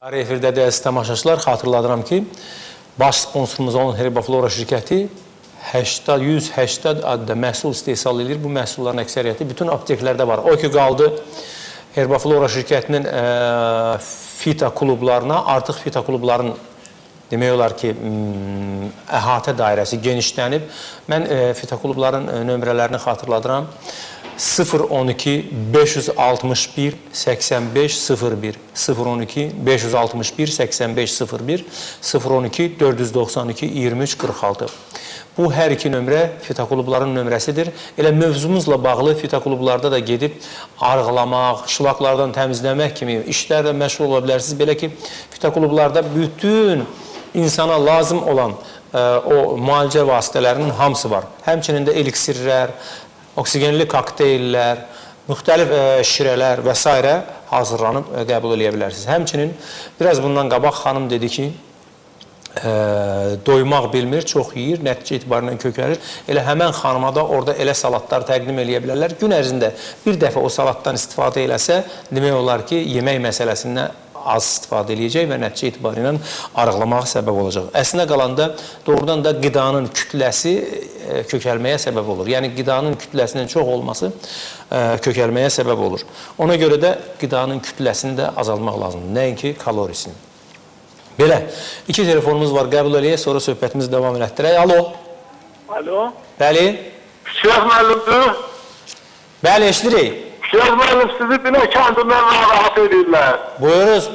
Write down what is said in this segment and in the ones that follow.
Efirdə dəyərli tamaşaçılar, xatırladıram ki, baş sponsorumuz olan Herbaflora şirkəti 180 adda məhsul istehsal edir. Bu məhsulların əksəriyyəti bütün apteklərdə var. O ki, qaldı Herbaflora şirkətinin fita klublarına, artıq fita klubların demək olar ki, əhatə dairəsi genişlənib. Mən fita klubların nömrələrini xatırladıram. 012 561 85 01 012 561 85 01 012 492 23 46. Bu hər iki nömrə fita klubların nömrəsidir. Elə mövzumuzla bağlı fita klublarda da gedib arıqlamaq, şılaqlardan təmizləmək kimi işlərlə məşğul ola bilərsiniz. Belə ki, fita klublarda bütün insana lazım olan o müalicə vasitələrinin hamısı var. Həmçinin də eliksirlər, oksigenli kokteyllər, müxtəlif şirələr və s. hazırlanıb qəbul edə bilərsiniz. Həmçinin, biraz bundan qabaq xanım dedi ki, doymaq bilmir, çox yeyir, nəticə etibarından kökəlir. Elə həmən xanıma da orada elə salatlar təqdim edə bilərlər. Gün ərzində bir dəfə o salatdan istifadə eləsə, demək olar ki, yemək məsələsindən az istifadə edəcək və nəticə etibarı ilə arıqlamağa səbəb olacaq. Əslinə qalanda doğrudan da qidanın kütləsi kökəlməyə səbəb olur. Yəni, qidanın kütləsinin çox olması kökəlməyə səbəb olur. Ona görə də qidanın kütləsini də azalmaq lazımdır, nəinki kalorisini. Belə, iki telefonumuz var, qəbul eləyək, sonra söhbətimizi davam elətdirək. Alo. Alo. Bəli. Şeyh müəllimdir. Bəli, eşidirik. Şeyh müəllim sizi Binə kəndindən narahat edirlər.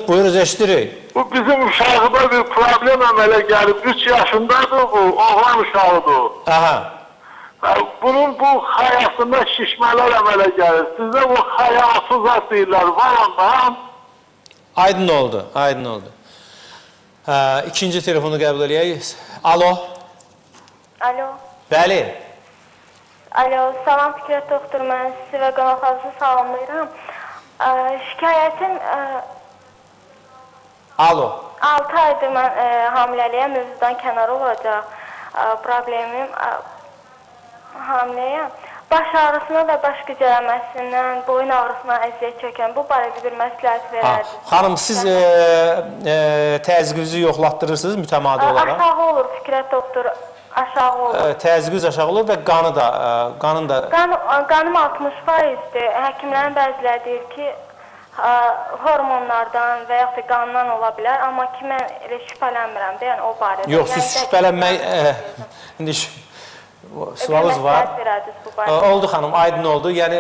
Buyuruz, eşidirik. Bu bizim uşağıda bir problem əmələ gəlib. 3 yaşındadır bu, oğlan uşağıdır. Aha. Bunun bu xayasında şişmələr əmələ gəlir. Sizdə bu xayasız deyirlər, var ondan. Aydın oldu, aydın oldu. İkinci telefonu qəbul edək. Alo. Alo. Bəli. Alo, salam Fikrət doktor, mən sizi və qonaqlarınızı salamlayıram. Şikayətim... Alo. 6 aydır mən hamiləliyəm, mövzudan kənar olacaq. Problemim hamiləyəm. Baş ağrısına və baş gicələməsindən, boyun ağrısına əziyyət çəkən, bu barədə bir məsləhət verərdiniz. Xanım, siz təzyiqinizi yoxlatdırırsınız mütəmadi olaraq? Aşağı olur Fikrət doktor, aşağı olur. Təzyiqiniz aşağı olur və qanın da... Qanım 60%-dir. Həkimlərin bəziləri deyir ki, hormonlardan və yaxud da qandan ola bilər, amma ki, mən elə şübhələnmirəm də, yəni o barədə. Yox, siz şübhələnmək... İndi sualınız var. Oldu xanım, aydın oldu. Yəni,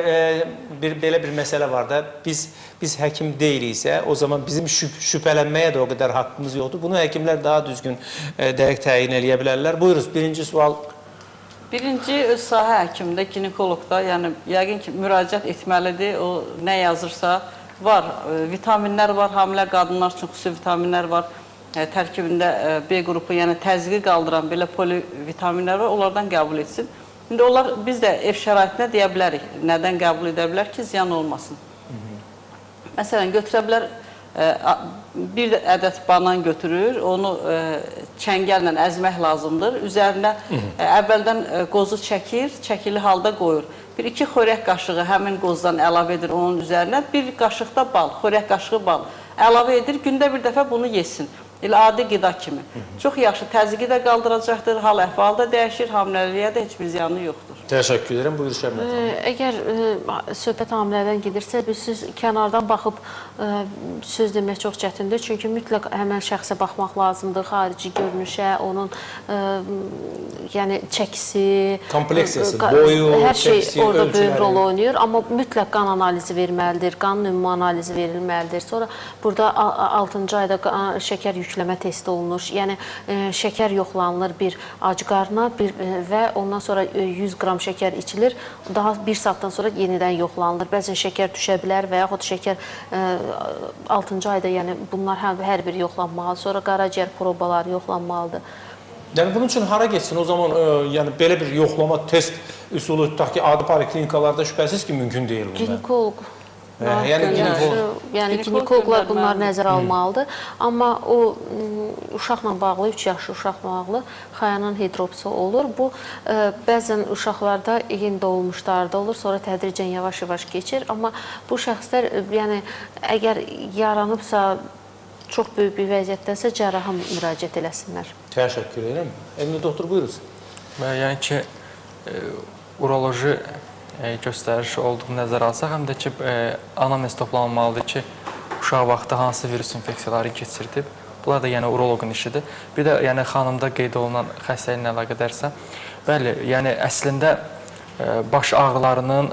belə bir məsələ var da, biz həkim deyiriksə, o zaman bizim şübhələnməyə də o qədər haqqımız yoxdur. Bunu həkimlər daha düzgün, dəqiq təyin eləyə bilərlər. Buyuruz, birinci sual. Birinci, öz sahə həkimdə, ginekoloqda, yəni yəqin ki, müraciət etməlidir. O nə yazırsa var. Vitaminlər var, hamilə qadınlar üçün xüsusi vitaminlər var. Tərkibində B qrupu, yəni təzyiqi qaldıran belə polivitaminlər var, onlardan qəbul etsin. İndi onlar, biz də ev şəraitində deyə bilərik, nədən qəbul edə bilər ki, ziyan olmasın. Məsələn, götürə bilər, bir ədəd banan götürür, onu çəngəllə əzmək lazımdır. Üzərinə əvvəldən qozu çəkir, çəkili halda qoyur. Bir-iki xörək qaşığı həmin qozdan əlavə edir onun üzərinə, bir qaşıq da bal, xörək qaşığı bal əlavə edir, gündə bir dəfə bunu yesin. Elə adi qida kimi. Çox yaxşı, təzyiqi də qaldıracaqdır, hal əhval da dəyişir, hamiləliyə də heç bir ziyanı yoxdur. Təşəkkür edirəm, buyur Şəbnət. Əgər söhbət hamilədən gedirsə, siz kənardan baxıb söz demək çox çətindir. Çünki mütləq həmən şəxsə baxmaq lazımdır, xarici görünüşə, onun çəkisi, kompleksiyası, boyu, hər şey orada böyük rol oynayır. Amma mütləq qan analizi verməlidir, qan ümumi analizi verilməlidir. Sonra burada 6-cı ayda şəkər yükləmə testi olunur. Yəni, şəkər yoxlanılır bir ac qarına və ondan sonra 100 qram şəkər içilir. Daha bir saatdan sonra yenidən yoxlanılır. Bəzən şəkər düşə bilər və yaxud şəkər 6-cı ayda, yəni bunlar hər biri yoxlanmalı. Sonra qaraciyər probaları yoxlanmalıdır. Yəni, bunun üçün hara geçsin? O zaman belə bir yoxlama test üsulu tutaq ki, adi poliklinikalarda şübhəsiz ki, mümkün deyil bunlar. Ginekoloq. Yəni, ginekoloqlar bunları nəzərə almalıdır. Amma o uşaqla bağlı, 3 yaşlı uşaqla bağlı xayanın hidropsi olur. Bu, bəzən uşaqlarda yeni doğulmuşlarda olur, sonra tədricən yavaş-yavaş keçir. Amma bu şəxslər, yəni, əgər yaranıbsa, çox böyük bir vəziyyətdəsə cərraha müraciət eləsinlər. Təşəkkür edirəm. Emil doktor buyuruz. Yəni ki, uroloji göstərişi olduğu nəzərə alsaq, həm də ki, anamnez toplanmalıdır ki, uşaq vaxtı hansı virus infeksiyaları keçirdib. Bunlar da yəni uroloqun işidir. Bir də yəni xanımda qeyd olunan xəstəliklə əlaqədarsa, bəli, yəni əslində baş ağrılarının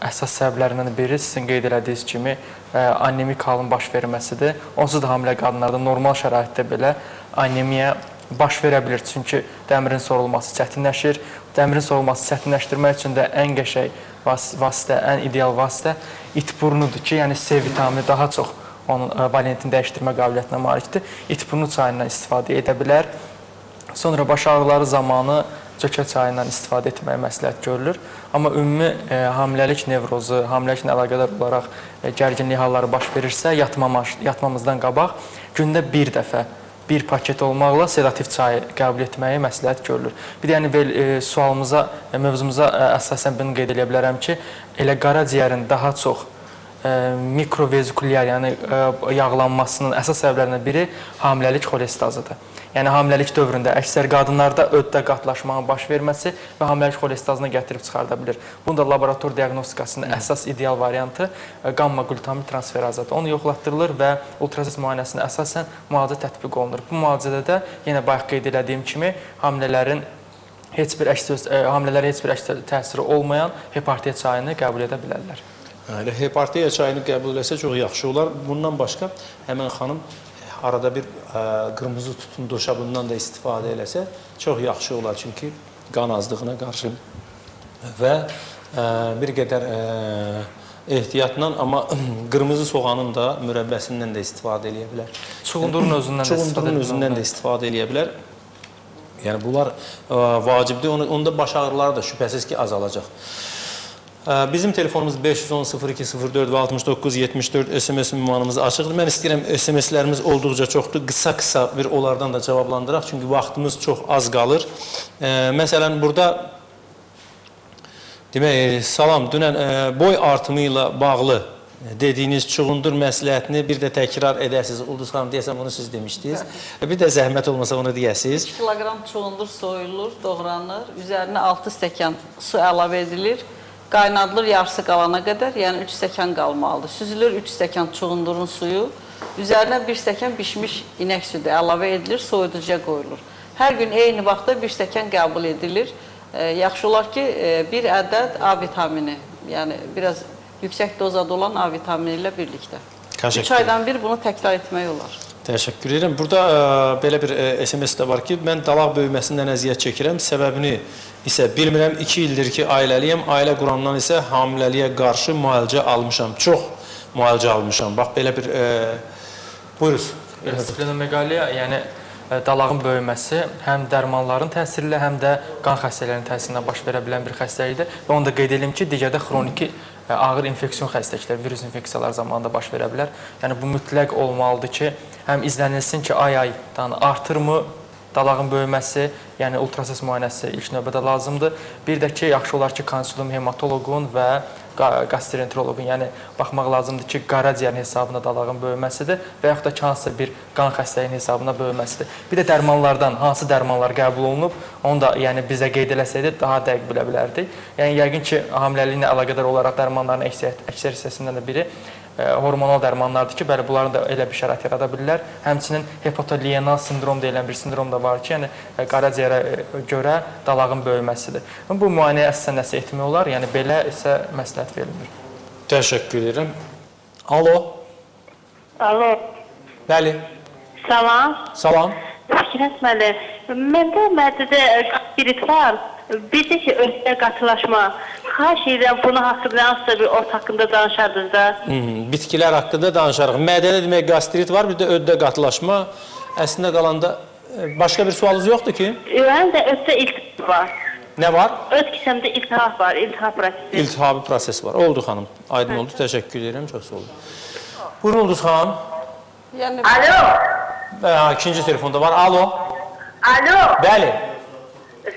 əsas səbəblərindən biri sizin qeyd elədiyiniz kimi anemik halın baş verməsidir. Onsuz da hamilə qadınlarda normal şəraitdə belə anemiya baş verə bilir. Çünki dəmirin sorulması çətinləşir. Dəmirin sorulması çətinləşdirmək üçün də ən qəşəng vasitə, ən ideal vasitə it burnudur ki, yəni C vitamini daha çox onun valentini dəyişdirmə qabiliyyətinə malikdir. İt burnu çayından istifadə edə bilər. Sonra baş ağrıları zamanı cökə çayından istifadə etməyə məsləhət görülür. Amma ümumi hamiləlik nevrozu, hamiləliklə əlaqədar olaraq gərginlik halları baş verirsə, yatmamızdan qabaq gündə bir dəfə, bir paket olmaqla sedativ çayı qəbul etməyi məsləhət görülür. Bir də yəni sualımıza, mövzumuza əsasən bunu qeyd edə bilərəm ki, elə qaraciyərin daha çox mikrovezikulyar, yəni yağlanmasının əsas səbəblərindən biri hamiləlik xolestazıdır. Yəni hamiləlik dövründə əksər qadınlarda öddə qatlaşmanın baş verməsi və hamiləlik xolestazına gətirib çıxarda bilir. Bunun da laborator diaqnostikasının əsas ideal variantı qamma glutamin transferazadır. Onu yoxlatdırılır və ultrases müayinəsinə əsasən müalicə tətbiq olunur. Bu müalicədə də yenə bayaq qeyd elədiyim kimi hamilələrə heç bir əks təsiri olmayan hepartiya çayını qəbul edə bilərlər. Elə hepartiya çayını qəbul etsə çox yaxşı olar. Bundan başqa həmin xanım arada bir qırmızı tutun doşabından da istifadə eləsə çox yaxşı olar. Çünki qan azlığına qarşı və bir qədər ehtiyatla, amma qırmızı soğanın da mürəbbəsindən də istifadə eləyə bilər. Çuğundurun özündən də istifadə eləyə bilər. Yəni bunlar vacibdir. Onda baş ağrıları da şübhəsiz ki azalacaq. Bizim telefonumuz 510-02-04 və 69-74 SMS ünvanımız açıqdır. Mən istəyirəm SMS-lərimiz olduqca çoxdur. Qısa bir onlardan da cavablandıraq. Çünki vaxtımız çox az qalır. Məsələn, burada demək, salam, dünən boy artımı ilə bağlı dediyiniz çuğundur məsləhətini bir də təkrar edəsiniz. Ulduz xanım, deyəsəm onu siz demişdiniz. Bir də zəhmət olmasa onu deyəsiniz. 2 kiloqram çuğundur soyulur, doğranır. Üzərinə 6 stəkan su əlavə edilir. Qaynadılır yarısı qalana qədər, yəni 3 stəkan qalmalıdır. Süzülür 3 stəkan çuğundurun suyu, üzərinə 1 stəkan bişmiş inək südü əlavə edilir, soyuducuya qoyulur. Hər gün eyni vaxtda 1 stəkan qəbul edilir. Yaxşı olar ki, bir ədəd A vitamini, yəni biraz yüksək dozada olan A vitamini ilə birlikdə. 3 aydan bir bunu təkrar etmək olar. Təşəkkür edirəm. Burada belə bir SMS də var ki, mən dalaq böyüməsindən əziyyət çəkirəm. Səbəbini isə bilmirəm, 2 ildir ki, ailəliyəm. Ailə qurandan isə hamiləliyə qarşı müalicə almışam. Çox müalicə almışam. Bax, belə bir... Buyuruz. Splenomeqaliya, yəni dalağın böyüməsi həm dərmanların təsiri ilə, həm də qan xəstəliklərinin təsirindən baş verə bilən bir xəstəlikdir. Və onu da qeyd edelim ki, digərdə xroniki ağır infeksiyon xəstəliklər, virus infeksiyalar zamanında baş verə bilər. Yəni bu mütləq olmalıdır ki, həm izlənilsin ki, ay-aydan artırmı dalağın böyüməsi, yəni ultrases müayinəsi ilk növbədə lazımdır. Bir də ki, yaxşı olar ki, konsulum hematoloqun və gastroenteroloqun, yəni baxmaq lazımdır ki, qaraciyərin hesabına dalağın böyüməsidir və yaxud da ki, hansısa bir qan xəstəliyinin hesabına böyüməsidir. Bir də dərmanlardan hansı dərmanlar qəbul olunub, onu da yəni bizə qeyd eləsəydi daha dəqiq bilə bilərdik. Yəni yəqin ki, hamiləliklə əlaqədar olaraq dərmanların əksər hissəsindən də biri hormonal dərmanlardır ki, bəli, bunların da elə bir şərait yarada bilirlər. Həmçinin hepatolienal sindrom deyilən bir sindrom da var ki, yəni qaraciyərə görə dalağın böyüməsidir. Bu müayinəyə əsasən nəsə etmək olar, yəni belə isə məsləhət verilir. Təşəkkür edirəm. Alo. Alo. Bəli. Salam. Salam. Fikrət müəllim, məndə mədədə qastirit var. Bir də ki, öddə qatılaşma. Xahiş edirəm, bunu haqqında hansısa bir ot haqqında danışardınız da. Bitkilər haqqında danışarıq. Mədədə demək qastrit var, bir də öddə qatılaşma. Əslində qalanda başqa bir sualınız yoxdur ki? Həm də öddə iltihab var. Nə var? Öd kisəmdə iltihab var, iltihab prosesi. İltihabi proses var. Oldu xanım. Aydın oldu. Təşəkkür edirəm. Çox sağ olun. Buyurun Ulduz xanım. Alo. İkinci telefonda var. Alo. Alo. Bəli.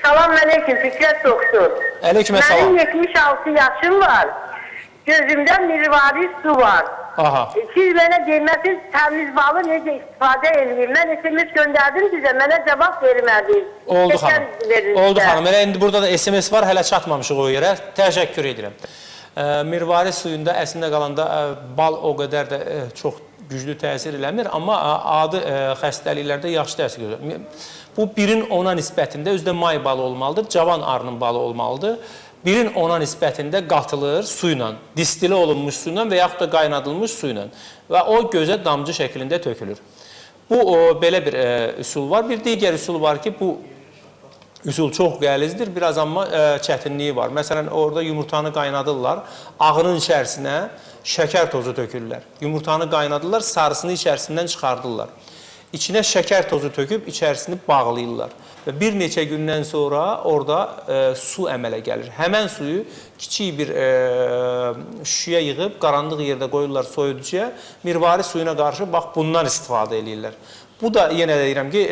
Salam aleyküm, Fikrət doktor. Aleyküm əssalam. Mənim 76 yaşım var. Gözümdə mirvari su var. Aha. Siz mənə deməsiniz, təmiz balı necə istifadə edeyim? Mən SMS göndərdim sizə, mənə cavab vermədiniz. Oldu xanım. Oldu xanım. Elə indi burada da SMS var, hələ çatmamışıq o yerə. Təşəkkür edirəm. Mirvari suyunda əslində qalanda bal o qədər də çox güclü təsir eləmir, amma adi xəstəliklərdə yaxşı təsir göstərir. Bu 1-in 10-a nisbətində özdə may balı olmalıdır, cavan arının balı olmalıdır. 1-in 10-a nisbətində qatılır su ilə, distilə olunmuş su ilə və yaxud da qaynadılmış su ilə və o gözə damcı şəklində tökülür. Bu belə bir üsul var. Bir digər üsul var ki, bu üsul çox qəlizdir, biraz amma çətinliyi var. Məsələn, orada yumurtanı qaynadırlar, ağının içərisinə şəkər tozu tökürlər. Yumurtanı qaynadırlar, sarısını içərisindən çıxardırlar. İçinə şəkər tozu töküb, içərisini bağlayırlar. Və bir neçə gündən sonra orada su əmələ gəlir. Həmən suyu kiçik bir şüşəyə yığıb, qaranlıq yerdə qoyurlar soyuducuya, mirvari suyuna qarşı bax bundan istifadə edirlər. Bu da yenə də deyirəm ki,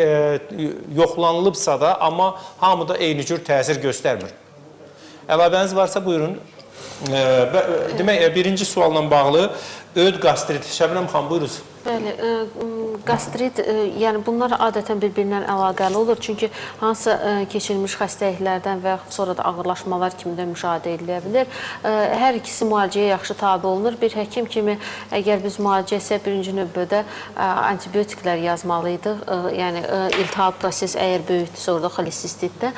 yoxlanılıbsa da, amma hamıda eyni cür təsir göstərmir. Əlavəniz varsa buyurun. Demək, birinci sualla bağlı öd qastrit. Şəbnəm xan, buyuruz. Bəli, qastrit, yəni bunlar adətən bir-birindən əlaqəli olur. Çünki hansısa keçirilmiş xəstəliklərdən və sonra da ağırlaşmalar kimi də müşahidə edilə bilir. Hər ikisi müalicəyə yaxşı tabi olunur. Bir həkim kimi əgər biz müalicə isə birinci növbədə antibiotiklər yazmalıydıq. Yəni iltihab proses əgər böyükdürsə orada xolesistitdə.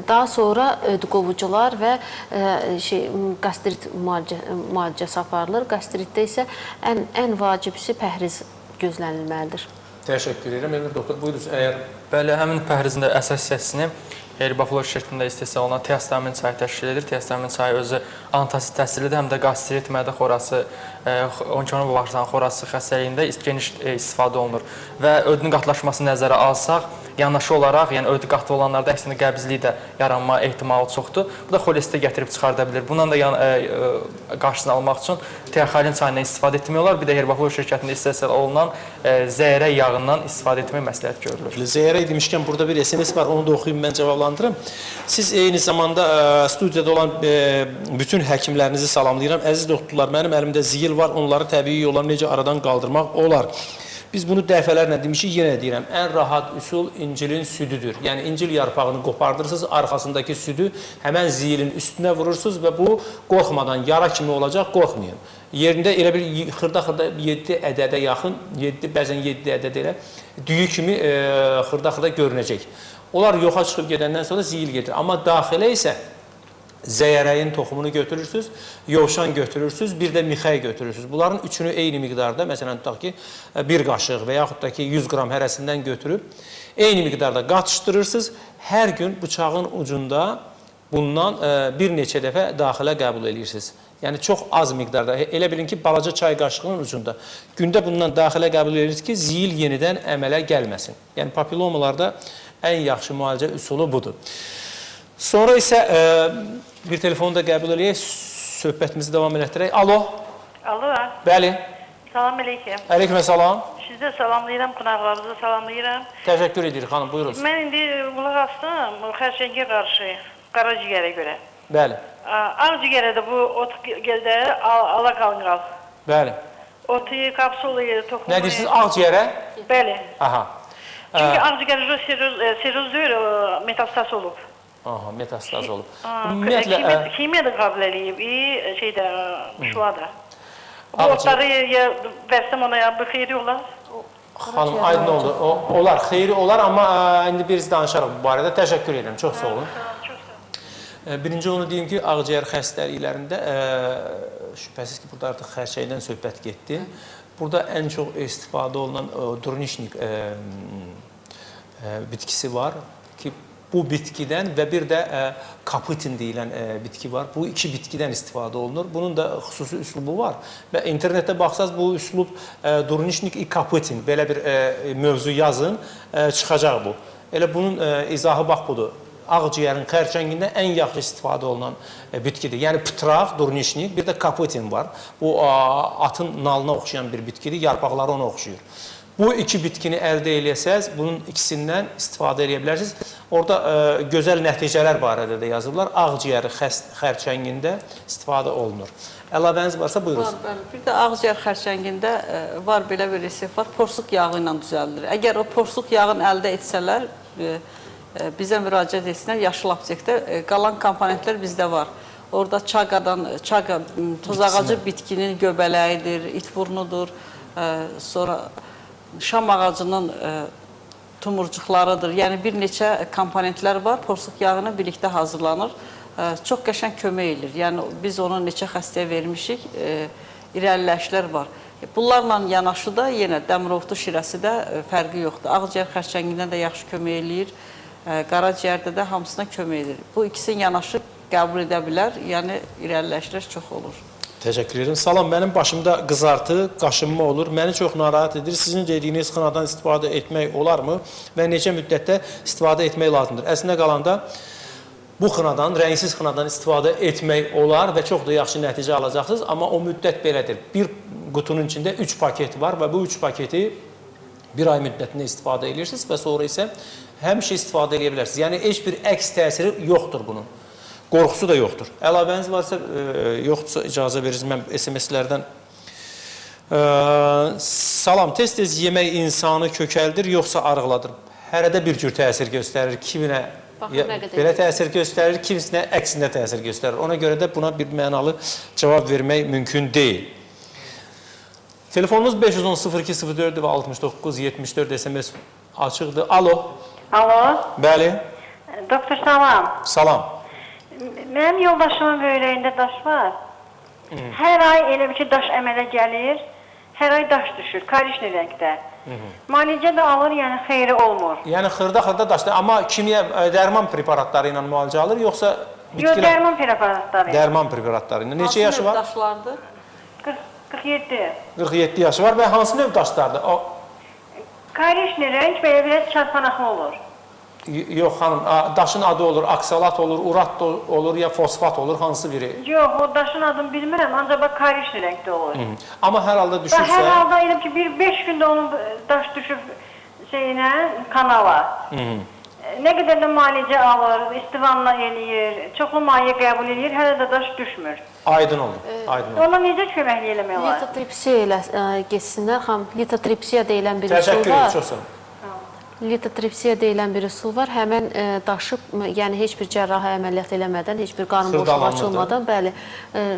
Daha sonra ödqovucular və qastrit müalicəsi aparılır. Qastritdə isə ən vacibisi pəhriz gözlənilməlidir. Təşəkkür edirəm. Elmir doktor, buyuruz. Əgər Bəli, həmin pəhrizin də əsas hissəsini Herbaflor şirkətində istehsal olunan tiastamin çayı təşkil edir. Tiastamin çayı özü antasid təsirlidir, həm də qastrit, mədə xorası, onkanın bağırsağın xorası xəstəliyində geniş istifadə olunur. Və ödünün qatlaşması nəzərə alsaq, yanaşı olaraq, yəni ödü qatı olanlarda əksində qəbizlik də yaranma ehtimalı çoxdur. Bu da xolesteri gətirib çıxarda bilir. Bundan da qarşısını almaq üçün tiaxalin çayından istifadə etmək olar. Bir də Herbaflor şirkətində istehsal olunan zəyrə yağından istifadə etmək məsləhət görülür. Zəyrə demişkən burada bir SMS var, onu da oxuyum, mən cavablandırım. Siz eyni zamanda studiyada olan bütün həkimlərinizi salamlayıram. Əziz doktorlar, mənim əlimdə ziyil var, onları təbii yolla necə aradan qaldırmaq olar. Biz bunu dəfələrlə demişik, yenə deyirəm, ən rahat üsul incilin südüdür. Yəni, incil yarpağını qopardırırsınız, arxasındakı südü həmən ziyilin üstünə vurursunuz və bu qorxmadan, yara kimi olacaq, qorxmayın. Yerində elə bir xırda-xırda 7 ədədə yaxın, bəzən 7 ədəd elə, düyü kimi xırda-xırda görünəcək. Onlar yoxa çıxıb gedəndən sonra ziyil gedir. Amma daxilə isə zəyərəyin toxumunu götürürsünüz, yovşan götürürsünüz, bir də mixəy götürürsünüz. Bunların üçünü eyni miqdarda, məsələn, tutaq ki, bir qaşıq və yaxud da ki, 100 qram hərəsindən götürüb, eyni miqdarda qatışdırırsınız. Hər gün bıçağın ucunda bundan bir neçə dəfə daxilə qəbul edirsiniz. Yəni, çox az miqdarda, elə bilin ki, balaca çay qaşığının ucunda. Gündə bundan daxilə qəbul edirsiniz ki, ziyil yenidən əmələ gəlməsin. Yəni, papilomalarda ən yaxşı müalicə üsulu budur. Sonra isə bir telefonu da qəbul edək, söhbətimizi davam elətdirək. Alo. Alo. Bəli. Salam aleyküm. Aleyküm salam. Sizə salamlayıram, qonaqlarınızı salamlayıram. Təşəkkür edirik, xanım, buyuruz. Mən indi qulaq astım, xərçəngə qarşı, qaraciyərə görə. Bəli. Ağciyərə də bu ot gəldə ala qalınqal. Bəli. Otu, kapsulu, toxumu. Nə deyirsiniz, ağciyərə? Bəli. Aha. Çünki ağciyərə serozör metastaz olub. Aha, metastaz olub. Kimya da qabil eləyib, şeydə, şuada. Bu otları versəm ona bir xeyri olar? Xanım, aydın oldu. Olar, xeyri olar, amma indi biz danışarıq bu barədə. Təşəkkür edirəm, çox sağ olun. Birinci onu deyim ki, ağciyər xəstəliklərində şübhəsiz ki, burada artıq xərçəkdən söhbət getdi. Burada ən çox istifadə olunan Durniçnik bitkisi var ki, bu bitkidən və bir də kaputin deyilən bitki var. Bu iki bitkidən istifadə olunur. Bunun da xüsusi üslubu var. Və internetdə baxsaz bu üslub Durniçnik i kaputin, belə bir mövzu yazın, çıxacaq bu. Elə bunun izahı bax budur. Ağciyərin xərçəngində ən yaxşı istifadə olunan bitkidir. Yəni pıtraq, durniçnik, bir də kaputin var. Bu atın nalına oxşayan bir bitkidir, yarpaqları ona oxşayır. Bu iki bitkini əldə eləyəsəz, bunun ikisindən istifadə edə bilərsiniz. Orada gözəl nəticələr barədə də yazıblar. Ağciyəri xərçəngində istifadə olunur. Əlavəniz varsa buyurun. Bir də ağciyər xərçəngində var belə bir resept var. Porsuq yağı ilə düzəldilir. Əgər o porsuq yağını əldə etsələr, bizə müraciət etsinlər, yaşıl aptekdə qalan komponentlər bizdə var. Orada çaqa toz ağacı bitkinin göbələyidir, itburnudur, sonra şam ağacının tumurcuqlarıdır. Yəni bir neçə komponentlər var, porsuq yağını birlikdə hazırlanır. Çox qəşəng kömək edir. Yəni biz onu neçə xəstəyə vermişik, irəliləyişlər var. Bunlarla yanaşı da yenə dəmirovtu şirəsi də fərqi yoxdur. Ağciyər xərçəngindən də yaxşı kömək eləyir, qaraciyərdə də hamısına kömək edir. Bu ikisini yanaşı qəbul edə bilər, yəni irəliləyişlər çox olur. Təşəkkür edirəm. Salam, mənim başımda qızartı, qaşınma olur. Məni çox narahat edir. Sizin dediyiniz xınadan istifadə etmək olarmı və neçə müddətdə istifadə etmək lazımdır? Əslində qalanda bu xınadan, rəngsiz xınadan istifadə etmək olar və çox da yaxşı nəticə alacaqsınız. Amma o müddət belədir. Bir qutunun içində 3 paket var və bu 3 paketi bir ay müddətində istifadə edirsiniz və sonra isə həmişə istifadə edə bilərsiniz. Yəni, heç bir əks təsiri yoxdur bunun. Qorxusu da yoxdur. Əlavəniz varsa, yoxdursa icazə verirsiniz, mən SMS-lərdən. Salam, tez-tez yemək insanı kökəldir, yoxsa arıqladır? Hərədə bir cür təsir göstərir, kiminə belə təsir göstərir, kimisinə əksində təsir göstərir. Ona görə də buna bir mənalı cavab vermək mümkün deyil. Telefonumuz 510-02-04 və 69-74 SMS açıqdır. Alo. Alo. Bəli. Doktor, salam. Salam. Mənim yoldaşımın böyrəyində daş var. Hər ay elə bir ki, daş əmələ gəlir, hər ay daş düşür, karişli rəngdə. Müalicə də alır, yəni xeyri olmur. Yəni xırda-xırda daşdır, amma kimya dərman preparatları ilə müalicə alır, yoxsa bitkilər? Yox, dərman preparatları ilə. Dərman preparatları ilə. Neçə yaşı var? Hansı növ daşlardır? 47. 47 yaşı var və hansı növ daşlardır? Karişli rəng belə biraz çarpanaqlı olur. Yox xanım, daşın adı olur, aksalat olur, urat olur, ya fosfat olur, hansı biri? Yox, o daşın adını bilmirəm, ancaq bax karişli rəngdə olur. Amma hər halda düşürsə... Hər halda elə ki, 5 gündə onun daş düşüb şeyinə, kanala. Nə qədər də müalicə alır, istivanla eləyir, çoxlu maye qəbul eləyir, hələ də daş düşmür. Aydın olur, aydın olur. Ona necə köməkli eləmək olar? Litotripsiya ilə geçsinlər, xanım. Litotripsiya deyilən bir üsul var. Təşəkkür ederim, çox sağ olun. Litotripsiya deyilən bir üsul var. Həmən daşı, yəni heç bir cərrahi əməliyyat eləmədən, heç bir qarın boşluğu açılmadan, bəli,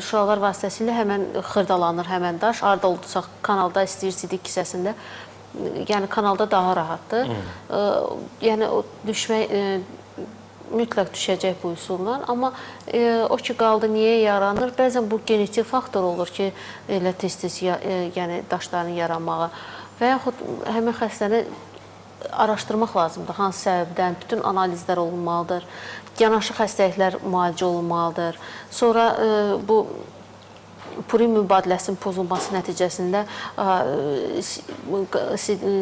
şüalar vasitəsilə həmən xırdalanır həmən daş. Harada oldusa, kanalda istəyir sidik kisəsində, yəni kanalda daha rahatdır. Yəni o düşmək, mütləq düşəcək bu üsulla. Amma o ki, qaldı, niyə yaranır? Bəzən bu genetik faktor olur ki, elə tez-tez yəni daşların yaranmağı və yaxud həmən xəstəni araşdırmaq lazımdır, hansı səbəbdən, bütün analizlər olunmalıdır, yanaşı xəstəliklər müalicə olunmalıdır. Sonra bu purin mübadiləsinin pozulması nəticəsində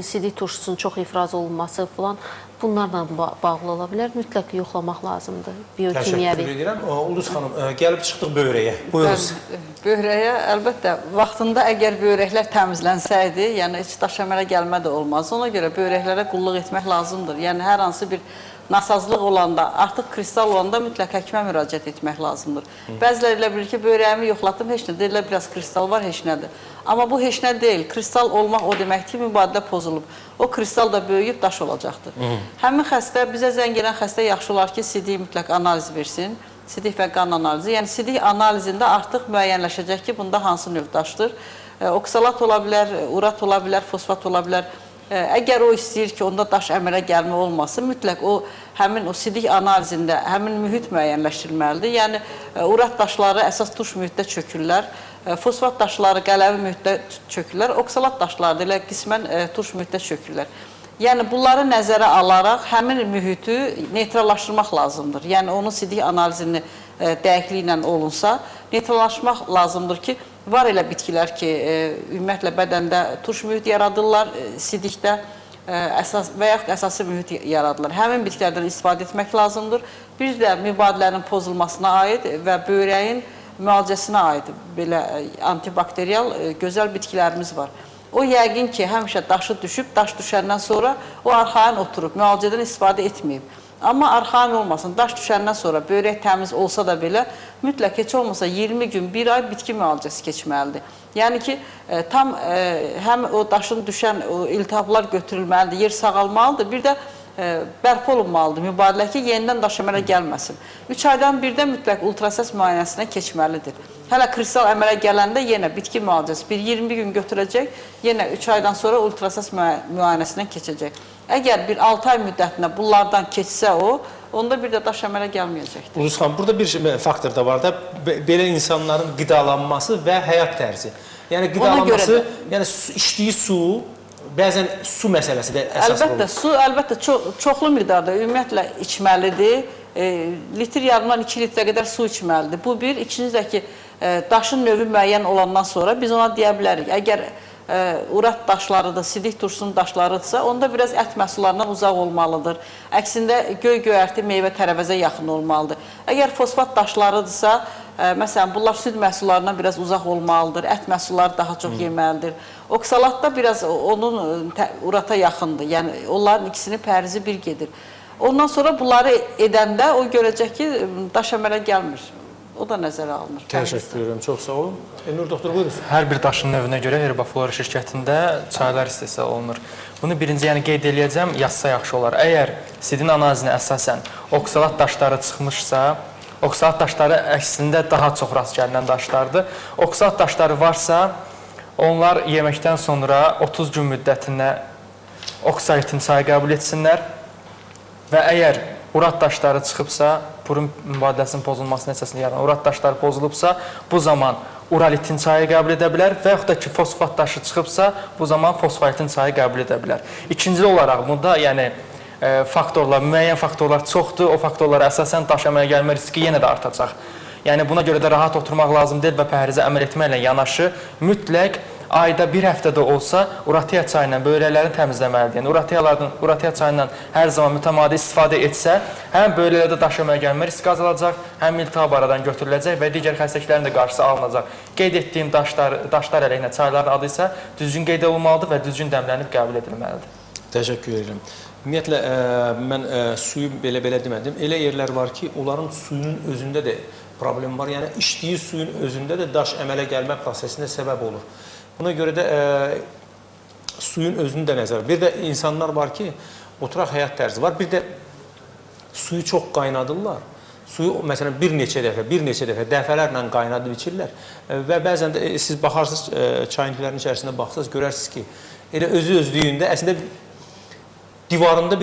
sidik turşusunun çox ifraz olunması falan bunlarla bağlı ola bilər. Mütləq yoxlamaq lazımdır, biokimyəvi. Təşəkkür edirəm. Ulduz xanım, gəlib çıxdıq böyrəyə. Buyurunuz. Böyrəyə, əlbəttə, vaxtında əgər böyrəklər təmizlənsəydi, yəni heç daş əmələ gəlmə də olmaz. Ona görə böyrəklərə qulluq etmək lazımdır. Yəni, hər hansı bir nasazlıq olanda, artıq kristal olanda mütləq həkimə müraciət etmək lazımdır. Bəziləri elə bilir ki, böyrəyimi yoxlatdım, heç nə, deyirlər, biraz kristal var, heç nədir. Amma bu heç nə deyil. Kristal olmaq o deməkdir ki, mübadilə pozulub. O kristal da böyüyüb daş olacaqdır. Həmin xəstə, bizə zəng gələn xəstə yaxşı olar ki, sidik mütləq analiz versin. Sidik və qan analizi. Yəni, sidik analizində artıq müəyyənləşəcək ki, bunda hansı növ daşdır. Oksalat ola bilər, urat ola bilər, fosfat ola bilər. Əgər o istəyir ki, onda daş əmələ gəlmə olmasın, mütləq o həmin o sidik analizində həmin mühit müəyyənləşdirilməlidir. Yəni, urat daşları əsas tuş mühitdə çökürlər, fosfat daşları qələvi mühitdə çökürlər, oksalat daşları da elə qismən tuş mühitdə çökürlər. Yəni, bunları nəzərə alaraq həmin mühiti neytrallaşdırmaq lazımdır. Yəni, onun sidik analizini dəqiqliklə olunsa, neytrallaşmaq lazımdır ki, var elə bitkilər ki, ümumiyyətlə bədəndə tuş mühit yaradırlar, sidikdə və yaxud əsası mühit yaradırlar. Həmin bitkilərdən istifadə etmək lazımdır. Bir də mübadilənin pozulmasına aid və böyrəyin müalicəsinə aid belə antibakterial gözəl bitkilərimiz var. O yəqin ki, həmişə daşı düşüb, daş düşəndən sonra o arxain oturub, müalicədən istifadə etməyib. Amma arxain olmasın, daş düşəndən sonra böyrək təmiz olsa da belə, mütləq heç olmasa 20 gün, 1 ay bitki müalicəsi keçməlidir. Yəni ki, tam həm o daşın düşən iltihablar götürülməlidir, yer sağalmalıdır, bir də bərpa olunmalıdır mübadilə ki, yenidən daş əmələ gəlməsin. 3 aydan birdə mütləq ultrasəs müayinəsinə keçməlidir. Hələ kristal əmələ gələndə yenə bitki müalicəsi bir 20 gün götürəcək, yenə 3 aydan sonra ultrasəs müayinəsindən keçəcək. Əgər bir 6 ay müddətinə bunlardan keçsə o, onda bir də daş əmələ gəlməyəcəkdir. Ulduz xanım, burada bir faktor da var da, belə insanların qidalanması və həyat tərzi. Yəni qidalanması, yəni içdiyi su, bəzən su məsələsi də əsas olur. Əlbəttə, su əlbəttə çoxlu miqdarda ümumiyyətlə içməlidir. Litr yarımdan 2 litrə qədər su içməlidir. Bu bir. İkincisi də ki, daşın növü müəyyən olandan sonra biz ona deyə bilərik. Əgər urat daşlarıdır, sidik turşunun daşlarıdırsa, onda biraz ət məhsullarından uzaq olmalıdır. Əksində göy-göyərti, meyvə, tərəvəzə yaxın olmalıdır. Əgər fosfat daşlarıdırsa, məsələn, bunlar süd məhsullarından biraz uzaq olmalıdır, ət məhsulları daha çox yeməlidir. Oksalat da biraz onun urata yaxındır, yəni onların ikisinin pərzi bir gedir. Ondan sonra bunları edəndə o görəcək ki, daş əmələ gəlmir. O da nəzərə alınır. Təşəkkür edirəm, çox sağ olun. Elnur doktor, buyurun. Hər bir daşın növünə görə Herbaflora şirkətində çaylar istehsal olunur. Bunu birinci qeyd edəcəm, yazsa yaxşı olar. Əgər sidin analizinə əsasən oksalat daşları çıxmışsa, oksalat daşları əslində daha çox rast gəlinən daşlardır. Oksalat daşları varsa, onlar yeməkdən sonra 30 gün müddətində oksalitin çayı qəbul etsinlər və əgər urat daşları çıxıbsa, burun mübadiləsinin pozulması nəticəsində yaranan urat daşları pozulubsa, bu zaman uralitin çayı qəbul edə bilər və yaxud da ki, fosfat daşı çıxıbsa, bu zaman fosfalitin çayı qəbul edə bilər. İkinci olaraq, bunda yəni faktorlar, müəyyən faktorlar çoxdur, o faktorlara əsasən daş əmələ gəlmə riski yenə də artacaq. Yəni buna görə də rahat oturmaq lazım deyil və pəhrizə əməl etməklə yanaşı mütləq ayda bir həftədə olsa uratiya çayı ilə böyrəklərini təmizləməlidir. Yəni uratiya çayı ilə hər zaman mütəmadi istifadə etsə, həm böyrəklərdə daş əmələ gəlmə riski azalacaq, həm iltihab aradan götürüləcək və digər xəstəliklərin də qarşısı alınacaq. Qeyd etdiyim daşlar əleyhinə çayların adı isə düzgün qeyd olunmalıdır və düzgün dəmlənib qəbul edilməlidir. Təşəkkür edirəm. Ümumiyyətlə, mən suyu belə demədim. Elə yerlər var ki, onların suyunun özündə də problem var. Yəni, içdiyi suyun özündə də daş əmələ gəlmə prosesində səbəb olur. Buna görə də suyun özünü də nəzər. Bir də insanlar var ki, oturaq həyat tərzi var. Bir də suyu çox qaynadırlar. Suyu, məsələn, bir neçə dəfə, dəfələrlə qaynadıb içirlər. Və bəzən də siz baxarsınız, çayıntilərin içərisində baxsınız, görərsiniz ki, elə özlüyündə əslində divarında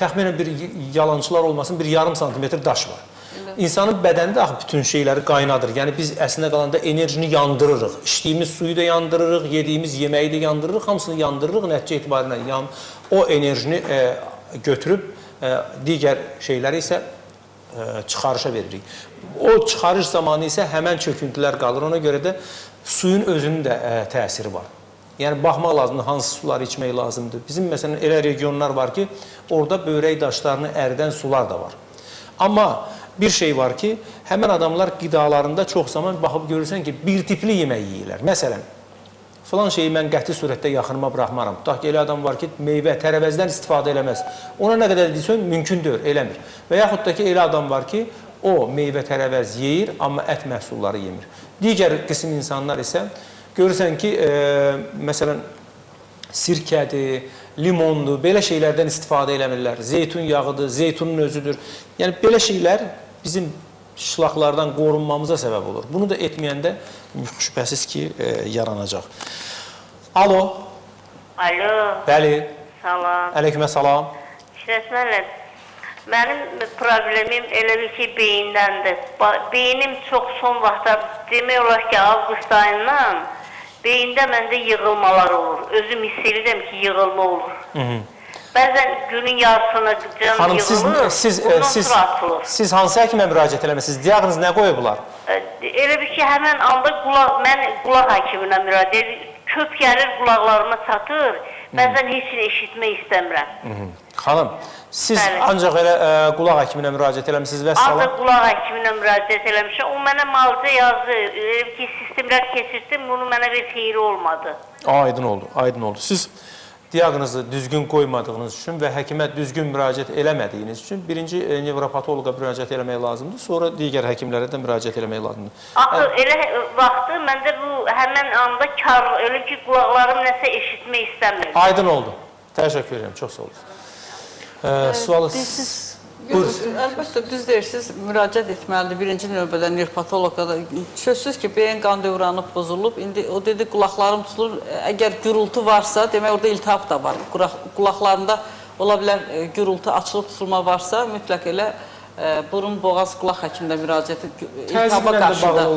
təxminən bir yalançılar olmasın, bir yarım santimetr daş var. İnsanın bədəni də bütün şeyləri qaynadır. Yəni biz əslində qalanda enerjini yandırırıq. İçdiyimiz suyu da yandırırıq, yediyimiz yeməyi də yandırırıq, hamısını yandırırıq. Nəticə etibarilə o enerjini götürüb digər şeyləri isə çıxarışa veririk. O çıxarış zamanı isə həmən çöküntülər qalır. Ona görə də suyun özünün də təsiri var. Yəni baxmaq lazımdır, hansı suları içmək lazımdır. Bizim məsələn elə regionlar var ki, orada böyrək daşlarını əridən sular da var. Amma bir şey var ki, həmən adamlar qidalarında çox zaman baxıb görürsən ki, bir tipli yemək yeyirlər. Məsələn, filan şeyi mən qəti surətdə yaxınıma buraxmaram. Tutaq ki, elə adam var ki, meyvə, tərəvəzdən istifadə eləməz. Ona nə qədər deyirsən, mümkün deyil, eləmir. Və yaxud da ki, elə adam var ki, o meyvə, tərəvəz yeyir, amma ət məhsulları yemir. Digər qism insanlar isə görürsən ki, məsələn, sirkədir, limondur, belə şeylərdən istifadə eləmirlər. Zeytun yağıdır, zeytunun özüdür. Yəni, belə şeylər bizim şılaqlardan qorunmamıza səbəb olur. Bunu da etməyəndə şübhəsiz ki, yaranacaq. Alo. Alo. Bəli. Salam. Əleykümə salam. Şirəsmənlər, mənim problemim elə bir ki, beyindən beynim çox son vaxtda, demək olar ki, avqust ayından beyində məndə yığılmalar olur. Özüm hiss edirəm ki, yığılma olur. Bəzən günün yarısına can yığılır, ondan sonra atılır. Siz hansı həkimə müraciət eləməsiniz? Diaqnoz nə qoyublar? Elə bir ki, həmən anda mən qulaq həkiminə müraciət edirəm. Köp gəlir, qulaqlarıma çatır. Bəzən heç eşitmək istəmirəm. Xanım, siz Bəli. ancaq elə qulaq həkiminə müraciət eləmişsiniz və Ancaq salam. qulaq həkiminə müraciət eləmişəm. O mənə müalicə yazdı ki, sistemlər keçirdim, bunun mənə bir xeyri olmadı. Aydın oldu, aydın oldu. Siz diaqnozu düzgün qoymadığınız üçün və həkimə düzgün müraciət eləmədiyiniz üçün birinci nevropatoloqa müraciət eləmək lazımdır, sonra digər həkimlərə də müraciət eləmək lazımdır. Axı elə vaxtı məndə bu həmən anda kar, elə ki, qulaqlarım nəsə eşitmək istəmir. Aydın oldu. Təşəkkür edirəm, çox sağ olun. Sualı... Əlbəttə, düz deyirsiniz, müraciət etməlidir. Birinci növbədə nevropatoloqa da. Sözsüz ki, beyin qan dövranı pozulub. İndi o dedi, qulaqlarım tutulur. Əgər gürültü varsa, demək orada iltihab da var. Qulaqlarında ola bilər gürültü, açılıb tutulma varsa, mütləq elə burun, boğaz, qulaq həkimdə müraciət iltihaba qarşı da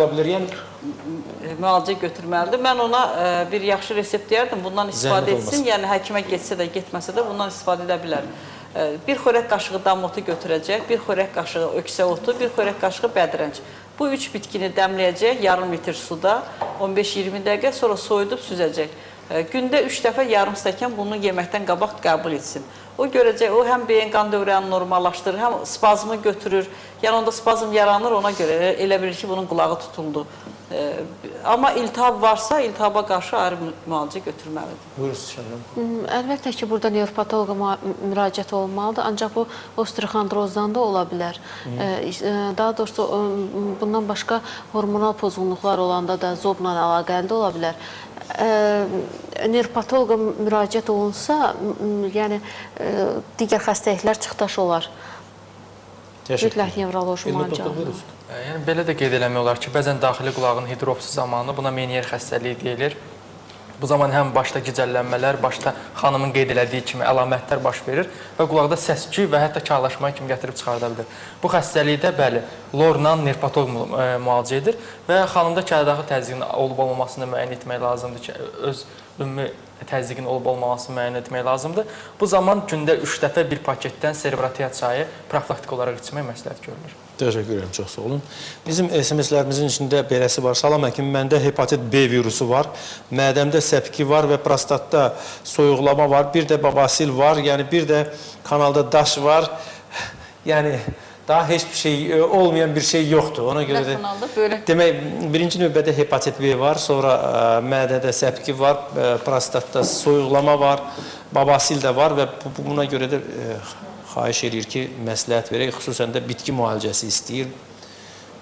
müalicə götürməlidir. Mən ona bir yaxşı resept deyərdim, bundan istifadə etsin. Yəni, həkimə getsə də, getməsə də bundan istifadə edə bilər. Bir xörək qaşığı dam otu götürəcək, bir xörək qaşığı öksə otu, bir xörək qaşığı bədrənc. Bu üç bitkini dəmləyəcək yarım litr suda, 15-20 dəqiqə, sonra soyudub süzəcək. Gündə 3 dəfə yarım stəkan bunu yeməkdən qabaq qəbul etsin. O görəcək, o həm beyin qan dövrəni normallaşdırır, həm spazmı götürür. Yəni, onda spazm yaranır, ona görə elə bilir ki, bunun qulağı tutuldu. Amma iltihab varsa, iltihaba qarşı ayrı müalicə götürməlidir. Buyursunuz, Şənəm. Əlbəttə ki, burada nevropatoloqa müraciət olmalıdır, ancaq bu osteoxondrozdan da ola bilər. Daha doğrusu, bundan başqa hormonal pozğunluqlar olanda da zobla əlaqəli də ola bilər. Nevropatoloqa müraciət olunsa, yəni digər xəstəliklər çıxdaş olar. Mütləq nevroloji müalicə alınır. Yəni, belə də qeyd eləmək olar ki, bəzən daxili qulağın hidropsi zamanı buna Meniyer xəstəliyi deyilir. Bu zaman həm başda gicəllənmələr, başda xanımın qeyd elədiyi kimi əlamətlər baş verir və qulaqda səs-küy və hətta karlaşmaya kimi gətirib çıxarda bilir. Bu xəstəlikdə, bəli, lorla nevropatoloq müalicə edir və xanımda kəldağı təzyiqin olub-olmamasını müəyyən etmək lazımdır ki, öz ümumi təzyiqin olub-olmamasını müəyyən etmək lazımdır. Bu zaman gündə 3 dəfə bir paketdən serebrotiya çayı profilaktik olaraq içmək məsləhət görülür. Təşəkkür edirəm, çox sağ olun. Bizim SMS-lərimizin içində beləsi var. Salam həkim, məndə hepatit B virusu var, mədəmdə səpki var və prostatda soyuqlama var, bir də babasil var, yəni bir də kanalda daş var. Yəni, daha heç bir şey, olmayan bir şey yoxdur. Ona görə də, demək, birinci növbədə hepatit B var, sonra mədədə səpki var, prostatda soyuqlama var, babasil də var və buna görə də xahiş edir ki, məsləhət verək, xüsusən də bitki müalicəsi istəyir.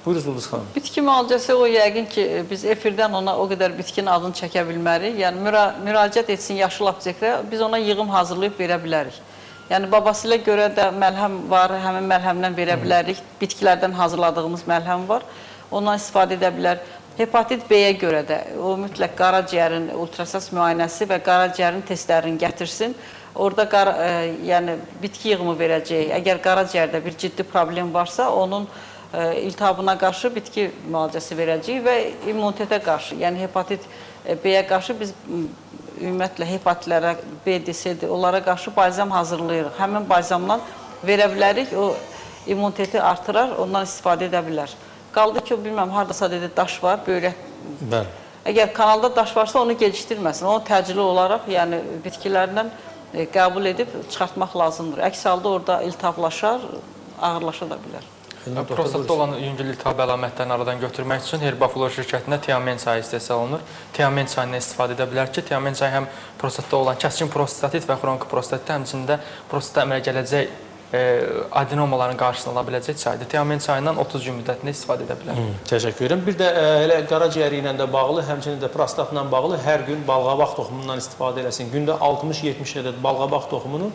Buyuruz, Ulduz xanım. Bitki müalicəsi o yəqin ki, biz efirdən ona o qədər bitkinin adını çəkə bilmərik. Yəni, müraciət etsin yaşıl aptekə, biz ona yığım hazırlayıb verə bilərik. Yəni, babasilə görə də məlhəm var, həmin məlhəmdən verə bilərik. Bitkilərdən hazırladığımız məlhəm var, ondan istifadə edə bilər. Hepatit B-yə görə də o mütləq qaraciyərin ultrasəs müayinəsi və qaraciyərin testlərini gətirsin. Orada yəni, bitki yığımı verəcək. Əgər qaraciyərdə bir ciddi problem varsa, onun iltihabına qarşı bitki müalicəsi verəcək və immunitetə qarşı, yəni hepatit B-yə qarşı biz ümumiyyətlə hepatitlərə, B, D, C, D, onlara qarşı balzam hazırlayırıq. Həmin balzamdan verə bilərik, o immuniteti artırar, ondan istifadə edə bilər. Qaldı ki, bilməm, haradasa dedi, daş var, böyrək. Bəli. Əgər kanalda daş varsa, onu gecikdirməsin. Onu təcili olaraq, yəni bitkilərdən qəbul edib çıxartmaq lazımdır. Əks halda orada iltihablaşar, ağırlaşa da bilər. Prostatda olan yüngül iltihab əlamətlərini aradan götürmək üçün Herbaflor şirkətində Tiamen çayı istehsal olunur. Tiamen çayından istifadə edə bilər ki, Tiamen çayı həm prostatda olan kəskin prostatit və xroniki prostatitdə, həmçində prostatda əmələ gələcək adenomaların qarşısını ala biləcək çaydır. Tiamen çayından 30 gün müddətində istifadə edə bilər. Təşəkkür edirəm. Bir də elə qaraciyəri ilə də bağlı, həmçinin də prostatla bağlı hər gün balqabaq toxumundan istifadə eləsin. Gündə 60-70 ədəd balqabaq toxumunu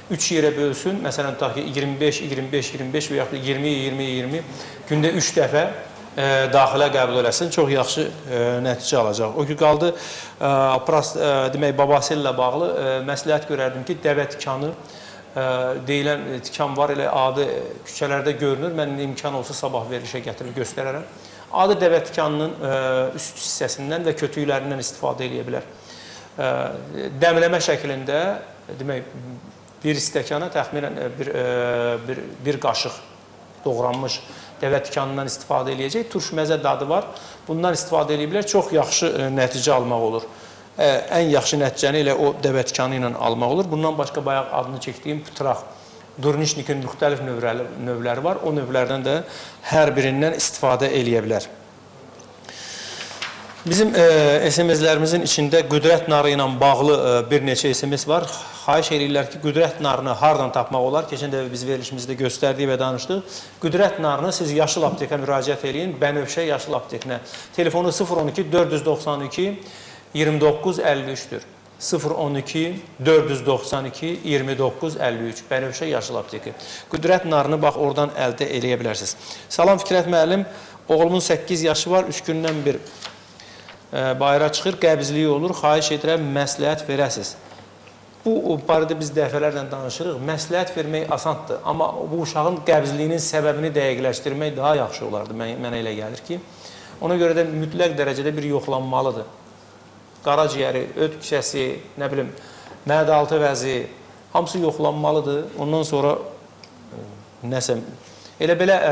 3 yerə bölsün. Məsələn, tutaq ki, 25-25-25 və yaxud da 20-20-20 gündə 3 dəfə daxilə qəbul eləsin. Çox yaxşı nəticə alacaq. O ki, qaldı, demək, babasillə bağlı məsləhət görərdim ki, dəvə tikanı deyilən tikan var, elə adı küçələrdə görünür. Mən imkan olsa sabah verilişə gətirib göstərərəm. Adı dəvə tikanının üst hissəsindən və kötüklərindən istifadə edə bilər. Dəmləmə şəklində, demək, bir stəkana təxminən bir qaşıq doğranmış dəvə tikanından istifadə edəcək. Turş məzə dadı var. Bundan istifadə edə bilər. Çox yaxşı nəticə almaq olur. ən yaxşı nəticəni ilə o dəvətkanı ilə almaq olur. Bundan başqa bayaq adını çəkdiyim pıtraq, Durniçnikin müxtəlif növləri var. O növlərdən də hər birindən istifadə eləyə bilər. Bizim SMS-lerimizin içində qüdrət narı ilə bağlı bir neçə SMS var. Xahiş edirlər ki, qüdrət narını hardan tapmaq olar? Keçən dəfə biz verilişimizdə göstərdik və danışdıq. Qüdrət narını siz Yaşıl Aptekə müraciət edin, Bənövşə Yaşıl Aptekinə. Telefonu 012 492 29 53-dür. 012 492 29 53 Bənövşə Yaşıl Apteki. Qüdrət narını bax oradan əldə eləyə bilərsiniz. Salam Fikrət müəllim, oğlumun 8 yaşı var, 3 gündən bir bayıra çıxır, qəbizliyi olur, xahiş edirəm, məsləhət verəsiniz. Bu barədə biz dəfələrlə danışırıq, məsləhət vermək asandır, amma bu uşağın qəbizliyinin səbəbini dəqiqləşdirmək daha yaxşı olardı, mənə elə gəlir ki. Ona görə də mütləq dərəcədə bir yoxlanmalıdır. Qaraciyəri, öd küçəsi, nə bilim, mədaltı vəzi, hamısı yoxlanmalıdır. Ondan sonra nəsə, elə belə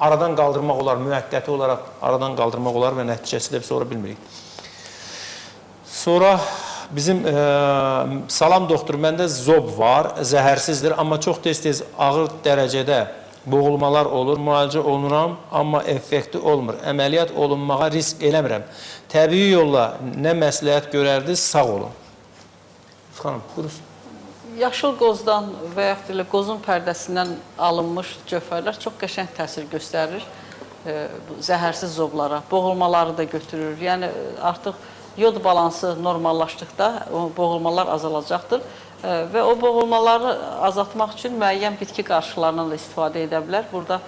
aradan qaldırmaq olar, müvəqqəti olaraq aradan qaldırmaq olar və nəticəsi də sonra bilmirik. Sonra bizim salam doktor, məndə zob var, zəhərsizdir, amma çox tez-tez ağır dərəcədə boğulmalar olur, müalicə olunuram, amma effekti olmur. Əməliyyat olunmağa risk eləmirəm. Təbii yolla nə məsləhət görərdi, sağ olun. Xanım, buyursun. Yaşıl qozdan və yaxud da qozun pərdəsindən alınmış cövhərlər çox qəşəng təsir göstərir zəhərsiz zoblara. Boğulmaları da götürür. Yəni artıq yod balansı normallaşdıqda o boğulmalar azalacaqdır. Və o boğulmaları azaltmaq üçün müəyyən bitki qarışıqlarından da istifadə edə bilər. Burada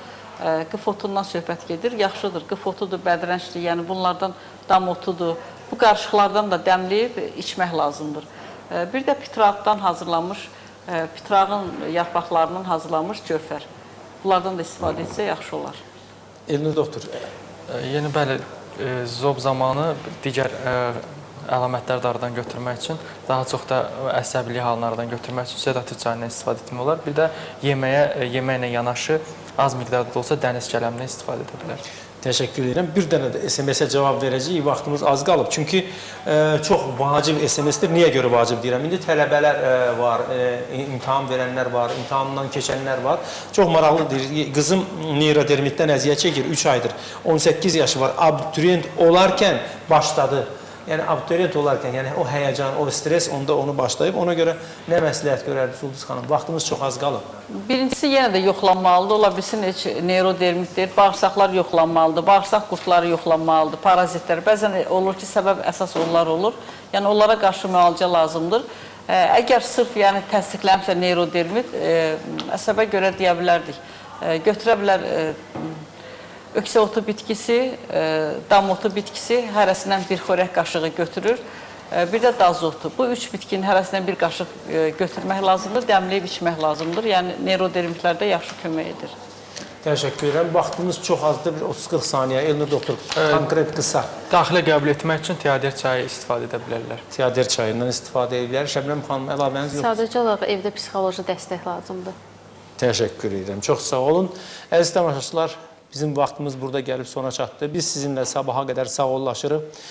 qıfotundan söhbət gedir. Yaxşıdır, qıfotudur, bədrəncdir, yəni bunlardan dam otudur. Bu qarışıqlardan da dəmləyib içmək lazımdır. Bir də pitraqdan hazırlanmış, pitrağın yarpaqlarından hazırlanmış cövhər. Bunlardan da istifadə etsə yaxşı olar. Elnur doktor. Yəni, bəli, zob zamanı digər əlamətləri də aradan götürmək üçün, daha çox da əsəbili hallardan götürmək üçün sedativ çayından istifadə etmək olar. Bir də yeməklə yanaşı az miqdarda da olsa dəniz kələmindən istifadə edə bilər. Təşəkkür edirəm. Bir dənə də SMS-ə cavab verəcəyik. Vaxtımız az qalıb. Çünki çox vacib SMS-dir. Niyə görə vacib deyirəm? İndi tələbələr var, imtahan verənlər var, imtahandan keçənlər var. Çox maraqlıdır. Qızım neyrodermitdən əziyyət çəkir 3 aydır. 18 yaşı var. Abituriyent olarkən başladı. Yəni abituriyent olarkən, yəni o həyəcan, o stres onda onu başlayıb. Ona görə nə məsləhət görərdi Ulduz xanım? Vaxtımız çox az qalıb. Birincisi yenə də yoxlanmalıdır. Ola bilsin heç neyrodermitdir, bağırsaqlar yoxlanmalıdır, bağırsaq qurtları yoxlanmalıdır, parazitlər. Bəzən olur ki, səbəb əsas onlar olur. Yəni onlara qarşı müalicə lazımdır. Əgər sırf yəni təsdiqlənibsə neyrodermit, əsəbə görə deyə bilərdik. Götürə bilər öksə otu bitkisi, dam otu bitkisi hərəsindən bir xörək qaşığı götürür. Bir də daz otu. Bu 3 bitkinin hərəsindən bir qaşıq götürmək lazımdır, dəmləyib içmək lazımdır. Yəni neyrodermitlərdə yaxşı kömək edir. Təşəkkür edirəm. Vaxtımız çox azdır, 30-40 saniyə. Elnur doktor, konkret qısa. Daxilə qəbul etmək üçün tiadir çayı istifadə edə bilərlər. Tiadir çayından istifadə edə bilər. Şəbnəm xanım, əlavəniz yoxdur. Sadəcə olaraq evdə psixoloji dəstək lazımdır. Təşəkkür edirəm. Çox sağ olun. Əziz tamaşaçılar, bizim vaxtımız burada gəlib sona çatdı. Biz sizinlə sabaha qədər sağollaşırıq.